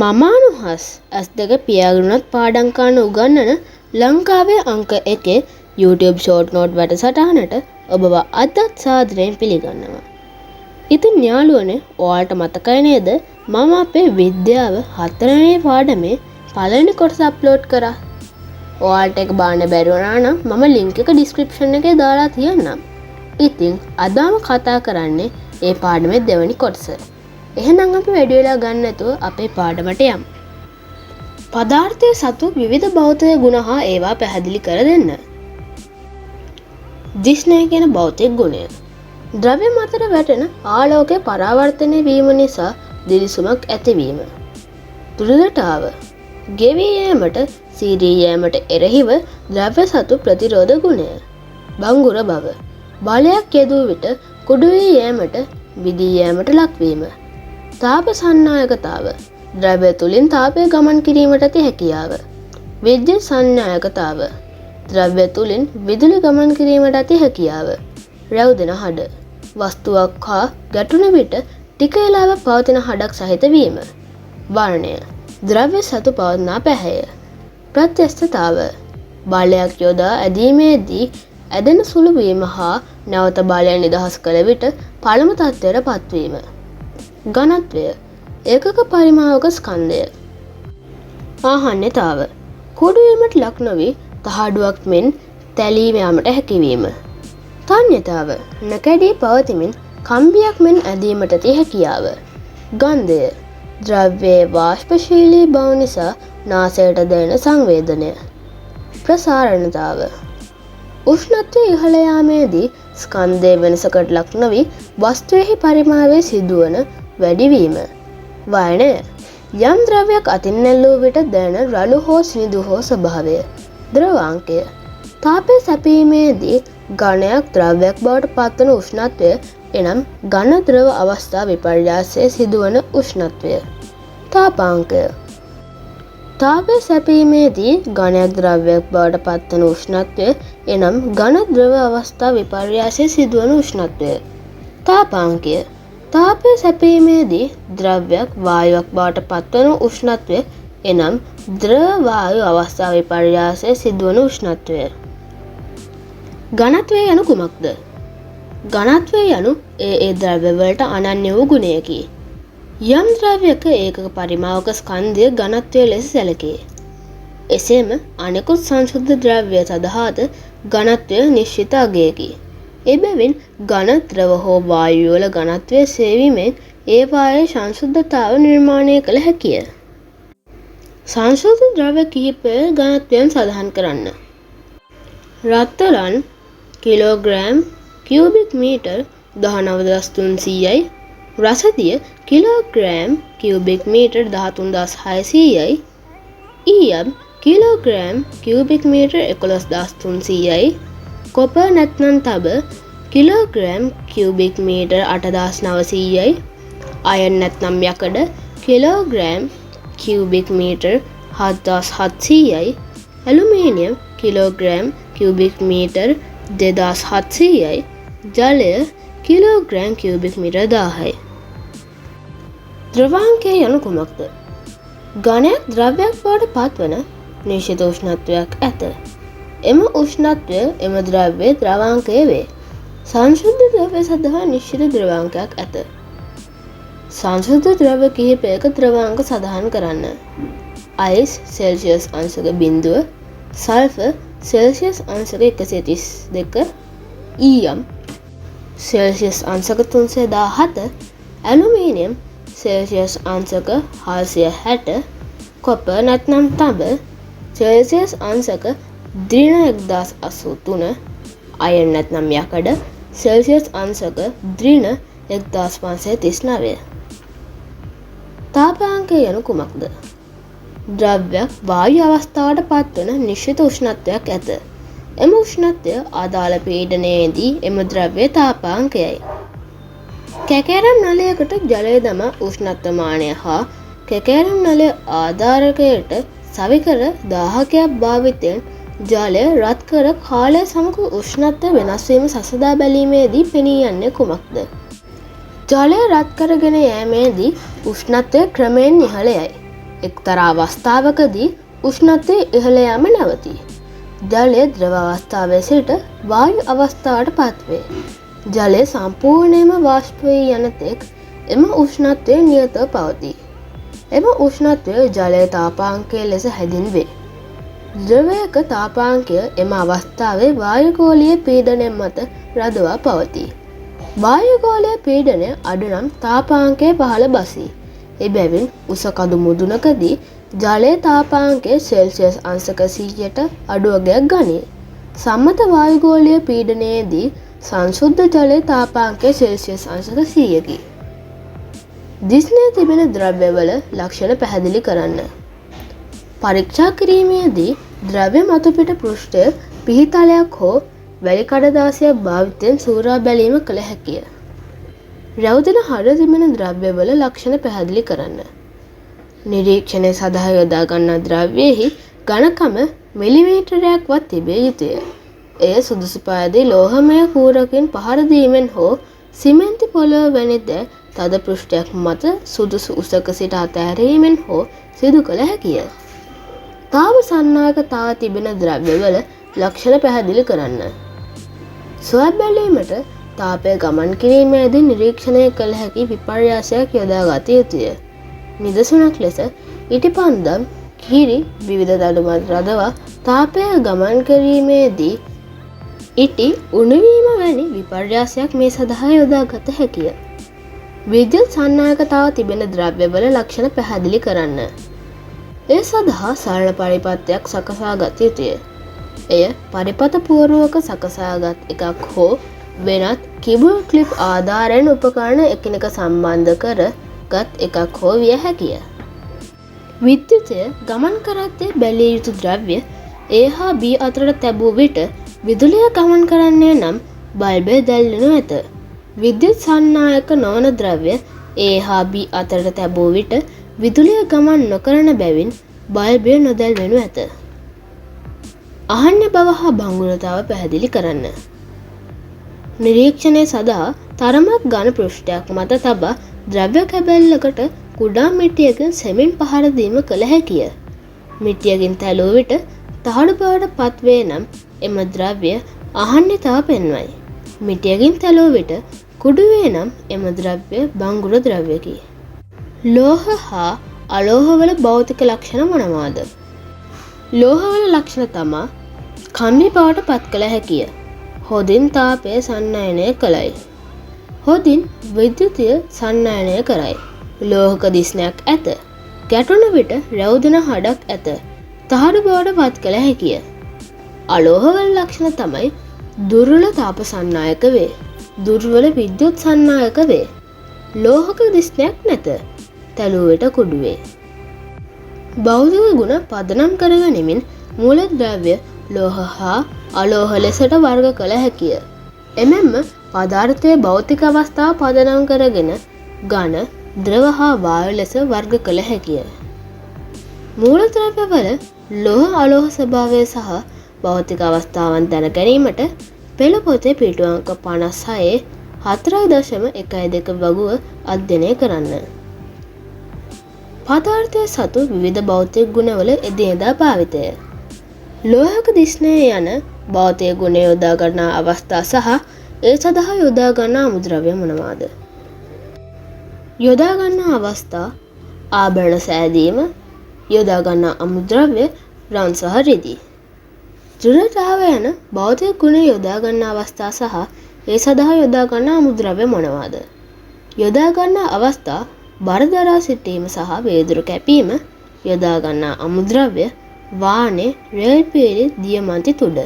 මමානුහස් ඇස් දෙක පියාගුණත් පාඩම් කරන්න උගන්වන ලංකාවේ අංක 1 YouTube ෂෝට් නෝට් වැඩසටහනට ඔබව අදත් සාදරයෙන් පිළිගන්නවා. ඉතින් යාළුවනේ ඔයාලට මතකයි නේද මම අපේ විද්‍යාව 4 වෙනි පාඩමේ පළවෙනි කොටස අප්ලෝඩ් කරා. ඔයාලට ඒක බලන්න බැරි වුණා නම් මම ලින්ක් එක ඩිස්ක්‍රිප්ෂන් එකේ දාලා තියන්නම්. ඉතින් අදම කතා කරන්නේ ඒ පාඩමේ දෙවෙනි කොටස. එහෙනම් අපි වැඩි වෙලා ගන්න නැතුව අපේ පාඩමට යමු. පදාර්ථයේ සතු විවිධ භෞතික ගුණ හා ඒවා පැහැදිලි කර දෙන්න. දිස්නය කියන භෞතික ගුණය. ද්‍රව්‍ය මතට වැටෙන ආලෝකය පරාවර්තනය වීම නිසා දිලිසුමක් ඇතිවීම. දුරදටාව. ගෙවී යෑමට සීරී යෑමට එරෙහිව ද්‍රව්‍ය සතු ප්‍රතිරෝධ ගුණය. බංගුර බව. බලයක් යෙදූ විට කුඩු වී යෑමට විදී යෑමට ලක්වීම. තාප සංනායකතාව. ද්‍රව්‍ය තුලින් තාපය ගමන් කිරීමට ඇති හැකියාව. විද්‍යුත් සංනායකතාව. ද්‍රව්‍ය තුලින් විදුලි ගමන් කිරීමට ඇති හැකියාව. රැවුදෙන හඩ. වස්තුවක් හා ගැටුණ විට ටික වේලාවක් පවතින හඩක් සහිත වීම. වර්ණය. ද්‍රව්‍ය සතු පවත්නා පැහැය. ප්‍රත්‍යස්ථතාව. බලයක් යොදා ඇදීමේදී ඇදෙන සුළු වීම හා නැවත බලය නිදහස් කළ විට පළමු තත්ත්වයට පත්වීම. ඝනත්වය. ඒකක පරිමාවක ස්කන්ධය. ආහන්නතාව. කුඩු වීමට ලක් නොවි තහඩුවක් මෙන් තැලී යාමට හැකිවීම. තන්්‍යතාව. නැකැඩී පවතිමින් කම්බියක් මෙන් ඇදීමට ඇති හැකියාව. ගන්ධය. ද්‍රව්‍යයේ වාෂ්පශීලී බව නිසා නාසයට දැනෙන සංවේදනය. ප්‍රසාරණතාව. උෂ්ණත්වය ඉහළ යාමේදී ස්කන්ධයේ වෙනසකට ලක් නොවි වස්තුවේහි පරිමාවය සිදුවන වැඩිවීම. වයනය. යම් ද්‍රව්‍යයක් අතින් නැල්ලූ විට දැනෙන රළු හෝ සිනිඳු හෝ ස්වභාවය. ද්‍රවාංකය. තාපය සැපීමේදී ඝනයක් ද්‍රව්‍යයක් බවට පත්වන උෂ්ණත්වය එනම් ඝන ද්‍රව අවස්ථා විපර්යාසයේ සිදුවන උෂ්ණත්වය. තාපාංකය. තාපය සැපීමේදී ඝනයක් ද්‍රව්‍යයක් බවට පත්වන උෂ්ණත්වය එනම් ඝන ද්‍රව අවස්ථා විපර්යාසයේ සිදුවන උෂ්ණත්වය. තාපාංකය. තාපය සැපීමේදී ද්‍රව්‍යයක් වායුවක් බවට පත්වන උෂ්ණත්වය එනම් ද්‍රව වායු අවස්ථා විපර්යාසයේ සිදුවන උෂ්ණත්වය. ඝනත්වය යනු කුමක්ද? ඝනත්වය යනු ඒ ද්‍රව්‍ය වලට අනන්‍ය වූ ගුණයකි. යම් ද්‍රව්‍යයක ඒකක පරිමාවක ස්කන්ධය ඝනත්වය ලෙස සැලකේ. එසේම අනෙකුත් සංශුද්ධ ද්‍රව්‍ය සඳහාද ඝනත්වය නිශ්චිත අගයකි. එබැවින් ඝන ද්‍රව හෝ වායු වල ඝනත්වය සෙවීමෙන් ඒවායේ සංශුද්ධතාව නිර්මාණය කළ හැකිය. සංශුද්ධ ද්‍රව්‍ය කිහිපය ඝනත්වයෙන් සඳහන් කරන්න. රත්තරන් කිලෝග්‍රෑම් කියුබික් මීටර් 19300යි. රසදිය කිලෝග්‍රෑම් කියුබික් මීටර් 13600යි. ඊයම් කිලෝග්‍රෑම් කියුබික් මීටර් 11300යි. කොපර් නැත්නම් තබ කිලෝග්‍රෑම් කියුබික් මීටර් 8900යි. අයර්න් නැත්නම් යකඩ කිලෝග්‍රෑම් කියුබික් මීටර් 7700යි. ඇලුමිනියම් කිලෝග්‍රෑම් කියුබික් මීටර් 2700යි. ජලය කිලෝග්‍රෑම් කියුබික් මීටර් 1000යි. ද්‍රවාංකය යනු කුමක්ද? ඝනයක් ද්‍රව්‍යයක් බවට පත්වන නිශ්චිත උෂ්ණත්වයක් ඇත. එම උෂ්ණත්වය එම ද්‍රව්‍යයේ ද්‍රවාංකය වේ. සංශුද්ධ ද්‍රව්‍ය සඳහා නිශ්චිත ද්‍රවාංකයක් ඇත. සංශුද්ධ ද්‍රව්‍ය කිහිපයක ද්‍රවාංක සඳහන් කරන්න. අයිස් සෙල්සියස් අංශක 0, සල්ෆර් සෙල්සියස් අංශක 132, ඊයම් සෙල්සියස් අංශක 317, ඇලුමිනියම් සෙල්සියස් අංශක 460, කොපර් නැත්නම් තඹ සෙල්සියස් අංශක 1083, අයර්න් නැත්නම් යකඩ සෙල්සියස් අංශක 1539. තාපාංකය යනු කුමක්ද? ද්‍රව්‍යයක් වායු අවස්ථාවට පත්වන නිශ්චිත උෂ්ණත්වයක් ඇත. එම උෂ්ණත්වය අදාළ පීඩනයේදී එම ද්‍රව්‍යයේ තාපාංකයයි. කැකෑරම් නලයකට ජලය දමා උෂ්ණත්ව මානය හා කැකෑරම් නලය ආධාරකයට සවිකර දාහකයක් භාවිතයෙන් ජලය රත් කර කාලය සමග උෂ්ණත්වය වෙනස් වීම සසදා බැලීමේදී පෙනී යන්නේ කුමක්ද? ජලය රත් කරගෙන යෑමේදී උෂ්ණත්වය ක්‍රමයෙන් ඉහළ යයි. එක්තරා අවස්ථාවකදී උෂ්ණත්වය ඉහළ යාම නැවතී. ජලය ද්‍රව අවස්ථාවේ සිට වායු අවස්ථාවට පත්වේ. ජලය සම්පූර්ණයෙන්ම වාෂ්ප වී යන තෙක් එම උෂ්ණත්වය නියතව පවතී. එම උෂ්ණත්වය ජලයේ තාපාංකය ලෙස හැඳින්වේ. ද්‍රවයක තාපාංකය එම අවස්ථාවේ වායුගෝලීය පීඩනය මත රඳවා පවතී. වායුගෝලීය පීඩනය අඩු නම් තාපාංකය පහළ බසී. එබැවින් උස කඳු මුදුනකදී ජලයේ තාපාංකය සෙල්සියස් අංශක 100ට අඩුවගයක් ගනී. සම්මත වායුගෝලීය පීඩනයේදී සංශුද්ධ ජලයේ තාපාංකය සෙල්සියස් අංශක 100කි. දිස්නේ තිබෙන ද්‍රව්‍යවල ලක්ෂණ පැහැදිලි කරන්න. පරීක්ෂා කිරීමේදී ද්‍රව්‍ය මතුපිට පෘෂ්ඨය පිහිතලයක් හෝ වැලි කඩදාසියක් භාවිතයෙන් සූරා බැලීම කළ හැකිය. රැවුදෙන හඩ තිබෙන ද්‍රව්‍යවල ලක්ෂණ පැහැදිලි කරන්න. නිරීක්ෂණය සඳහා යොදා ගන්නා ද්‍රව්‍යයෙහි ඝනකම මිලිමීටරයක්වත් තිබිය යුතුය. එය සුදුසු පායදී ලෝහමය කූරකින් පහර දීමෙන් හෝ සිමෙන්ති පොළොව වැනි ද තද පෘෂ්ඨයක් මත සුදුසු උසක සිට අතහැරීමෙන් හෝ සිදු කළ හැකිය. තාප සන්නායකතාව තිබෙන ද්‍රව්‍යවල ලක්ෂණ පැහැදිලි කරන්න. සොයා බැලීමට තාපය ගමන් කිරීමේදී නිරීක්ෂණය කළ හැකි විපර්යාසයක් යොදා ගත යුතුය. නිදසුනක් ලෙස ඉටිපන්දම් කිරි විවිධ දඩුමත් රඳවා තාපය ගමන් කිරීමේදී ඉටි උණුවීම වැනි විපර්යාසයක් මේ සඳහා යොදා ගත හැකිය. විද්‍යුත් සන්නායකතාව තිබෙන ද්‍රව්‍යවල ලක්ෂණ පැහැදිලි කරන්න. ඒ සඳහා සරල පරිපත්යක් සකසා ගත යුතුය. එය පරිපත පුවරුවක සකසාගත් එකක් හෝ වෙනත් කිබුල් ක්ලිප් ආධාරයෙන් උපකරණ එකිනෙක සම්බන්ධ කර ගත් එකක් හෝ විය හැකිය. විද්‍යුතය ගමන් කරත්තේ බැලිය යුතු ද්‍රව්‍ය A හා B අතරට තැබූ විට විදුලිය ගමන් කරන්නේ නම් බල්බය දැල්වෙනු ඇත. විද්‍යුත් සන්නායක නොවන ද්‍රව්‍ය A හා B අතරට තැබූ විට විදුලිය ගමන් නොකරන බැවින් බල්බය නොදැල්වෙනු ඇත. අහන්න බව හා භංගුරතාව පැහැදිලි කරන්න. නිරීක්ෂණය සඳහා තරමක් ඝන පෘෂ්ඨයක් මත තබා ද්‍රව්‍ය කැබැල්ලකට කුඩා මිටියකින් සෙමින් පහර දීම කළ හැකිය. මිටියකින් තැලූ විට තහඩු බවට පත්වේ නම් එම ද්‍රව්‍ය අහන්නතාව පෙන්වයි. මිටියකින් තැලූ විට කුඩුවේ නම් එම ද්‍රව්‍ය භංගුර ද්‍රව්‍යකි. ලෝහ හා අලෝහවල භෞතික ලක්ෂණ මොනවාද? ලෝහවල ලක්ෂණ තමා කම්බි බවට පත් කළ හැකිය. හොදින් තාපය සන්නයනය කළයි. හොදින් විද්‍යුතය සන්නයනය කරයි. ලෝහක දිස්නයක් ඇත. ගැටුණු විට රැවුදෙන හඩක් ඇත. තහඩු බවට පත් කළ හැකිය. අලෝහවල ලක්ෂණ තමයි දුර්වල තාප සන්නායක වේ. දුර්වල විද්‍යුත් සන්නායක වේ. ලෝහක දිස්නයක් නැත. තැලූ විට කුඩු වේ. භෞතික ගුණ පදනම් කරගනිමින් මූලද්‍රව්‍ය ලෝහ හා අලෝහ ලෙසට වර්ග කළ හැකිය. එමෙන්ම පදාර්ථයේ භෞතික අවස්ථාව පදනම් කරගෙන ඝන, ද්‍රව හා වායු ලෙස වර්ග කළ හැකිය. මූලද්‍රව්‍යවල ලෝහ අලෝහ ස්වභාවය සහ භෞතික අවස්ථාවන් දැන ගැනීමට පෙළ පොතේ පිටු අංක 56 4.12 වගුව අධ්‍යයනය කරන්න. පදාර්ථය සතු විවිධ භෞතික ගුණවල එදිනෙදා භාවිතය. ලෝහක දිස්නය යන භෞතික ගුණ යොදා ගන්නා අවස්ථා සහ ඒ සඳහා යොදා ගන්නා අමුද්‍රව්‍ය මොනවාද? යොදා ගන්නා අවස්ථා ආභරණ සෑදීම, යොදා ගන්නා අමුද්‍රව්‍ය රන් සහ රිදී. දෘಢතාව යන භෞතික ගුණ යොදා ගන්නා අවස්ථා සහ ඒ සඳහා යොදා ගන්නා අමුද්‍රව්‍ය මොනවාද? යොදා ගන්නා අවස්ථා බර දරා සිටීම සහ වේදුරු කැපීම, යොදා ගන්නා අමුද්‍රව්‍ය වානේ, රේල් පීරි, දියමන්ති තුඩ.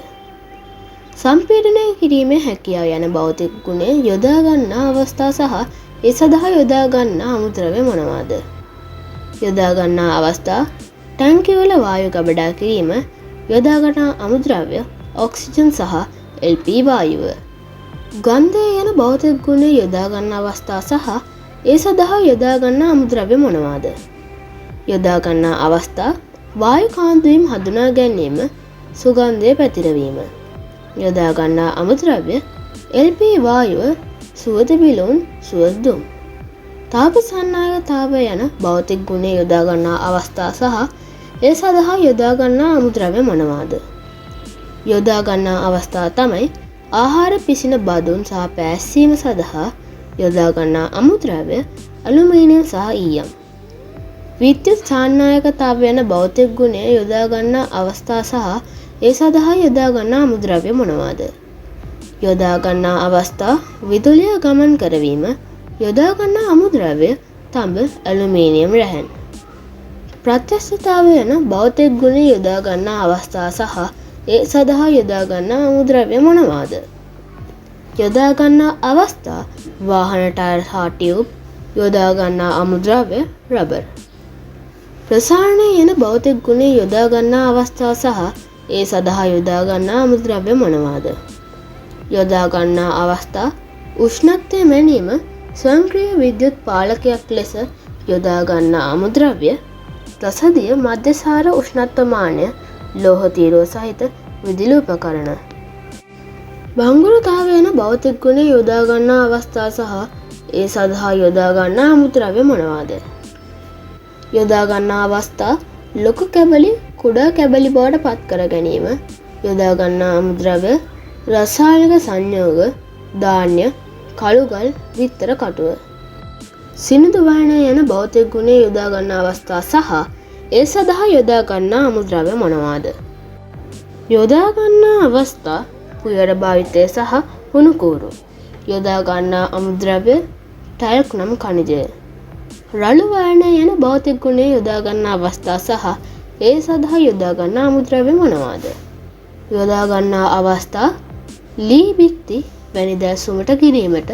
සම්පීඩනය කිරීමේ හැකියාව යන භෞතික ගුණය යොදා ගන්නා අවස්ථා සහ ඒ සඳහා යොදා ගන්නා අමුද්‍රව්‍ය මොනවාද? යොදා ගන්නා අවස්ථා ටැංකිවල වායු ගබඩා කිරීම, යොදා ගන්නා අමුද්‍රව්‍ය ඔක්සිජන් සහ LP වායුව. ගන්ධය යන භෞතික ගුණය යොදා ගන්නා අවස්ථා සහ ඒ සඳහා යොදා ගන්නා අමුද්‍රව්‍ය මොනවාද? යොදා ගන්නා අවස්ථා වායු කාන්දුවීම් හඳුනා ගැනීම, සුගන්ධය පැතිරවීම. යොදා ගන්නා අමුද්‍රව්‍ය LP වායුව, සුවඳ බිලුන්, සුවඳ දුම්. තාපසන්නායකතාවය යන භෞතික ගුණය යොදා ගන්නා අවස්ථා සහ ඒ සඳහා යොදා ගන්නා අමුද්‍රව්‍ය මොනවාද? යොදා ගන්නා අවස්ථා තමයි ආහාර පිසින බදුන් සහ පැස්සීම සඳහා යොදා ගන්නා අමුද්‍රව්‍ය ඇලුමිනියම් සහ ඊයම්. විද්‍යුත් සාන්නායකතාවය යන භෞතික ගුණය යොදා ගන්නා අවස්ථා සහ ඒ සඳහා යොදා ගන්නා අමුද්‍රව්‍ය මොනවාද? යොදා ගන්නා අවස්ථා විදුලිය ගමන් කරවීම යොදා ගන්නා අමුද්‍රව්‍ය තඹ ඇලුමිනියම් රැහැන්. ප්‍රත්‍යක්ෂතාවය යන භෞතික ගුණය යොදා ගන්නා අවස්ථා සහ ඒ සඳහා යොදා ගන්නා අමුද්‍රව්‍ය මොනවාද? යොදා ගන්නා අවස්ථා වාහන ටයර් හා ටියුබ් යොදා ගන්නා අමුද්‍රව්‍ය රබර්. ප්‍රසාරණය යන භෞතික ගුණය යොදා ගන්නා අවස්ථා සහ ඒ සඳහා යොදා ගන්නා අමුද්‍රව්‍ය මොනවාද? යොදා ගන්නා අවස්ථා උෂ්ණත්වය මැනීම ස්වයංක්‍රීය විද්‍යුත් පාලකයක් ලෙස යොදා ගන්නා අමුද්‍රව්‍ය රසදිය මධ්‍යසාර උෂ්ණත්වමානය ලෝහ තීරුව සහිත විදුලි උපකරණ. භංගුරතාවය යන භෞතික ගුණය යොදා ගන්නා අවස්ථා සහ ඒ සඳහා යොදා ගන්නා අමුද්‍රව්‍ය මොනවාද? යොදා ගන්නා අවස්ථා ලොකු කැබලි කුඩා කැබලි බවට පත් කර ගැනීම යොදා ගන්නා අමුද්‍රව්‍ය රසායනික සංයෝග ධාන්‍ය කළුගල් විතර කටුව. සිනිඳු වර්ණය යන භෞතික ගුණය යොදා ගන්නා අවස්ථා සහ ඒ සඳහා යොදා ගන්නා අමුද්‍රව්‍ය මොනවාද? යොදා ගන්නා අවස්ථා පුයර භාවිතය සහ හුණුකූරු යොදා ගන්නා අමුද්‍රව්‍ය ටැල්ක් නම් ඛනිජය. රළු වර්ණය යන භෞතික ගුණය යොදා ගන්නා අවස්ථා සහ ඒ සඳහා යොදා ගන්නා අමුද්‍රව්‍ය මොනවාද? යොදා ගන්නා අවස්ථා ලී බිත්ති වැනි දැසුමට කිරීමට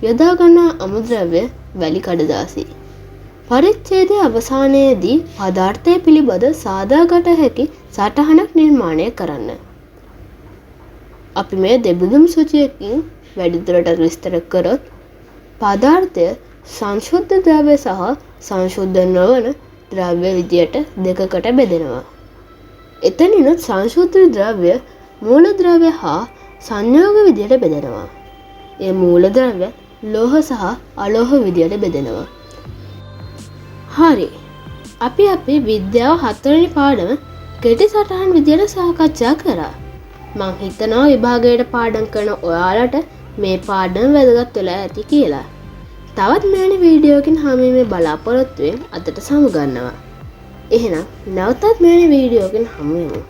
යොදා ගන්නා අමුද්‍රව්‍ය වැලි කඩදාසි. පරිච්ඡේදයේ අවසානයේදී පදාර්ථය පිළිබඳ සාදාගත හැකි සටහනක් නිර්මාණය කරන්න. අපි මේ දෙබුදුම් සූචියකින් වැඩිදුරටත් විස්තර කරොත් පදාර්ථය සංශුද්ධ ද්‍රව්‍ය සහ සංශුද්ධ නොවන ද්‍රව්‍ය විදියට දෙකකට බෙදෙනවා. එතනිනුත් සංශුද්ධ ද්‍රව්‍ය මූලද්‍රව්‍ය හා සංයෝග විදියට බෙදෙනවා. ඒ මූලද්‍රව්‍ය ලෝහ සහ අලෝහ විදියට බෙදෙනවා. හරි. අපි අපේ විද්‍යාව 4 වෙනි පාඩම කෙටි සටහන් විදියට සාකච්ඡා කරා. මං හිතනවා විභාගයට පාඩම් කරන ඔයාලට මේ පාඩම වැදගත් වෙලා ඇති කියලා. තවත් මෙවැනි වීඩියෝකින් හමුවීමේ බලාපොරොත්තුවෙන් අදට සමුගන්නවා. එහෙනම් නැවතත් මෙවැනි වීඩියෝකින් හමුවෙමු.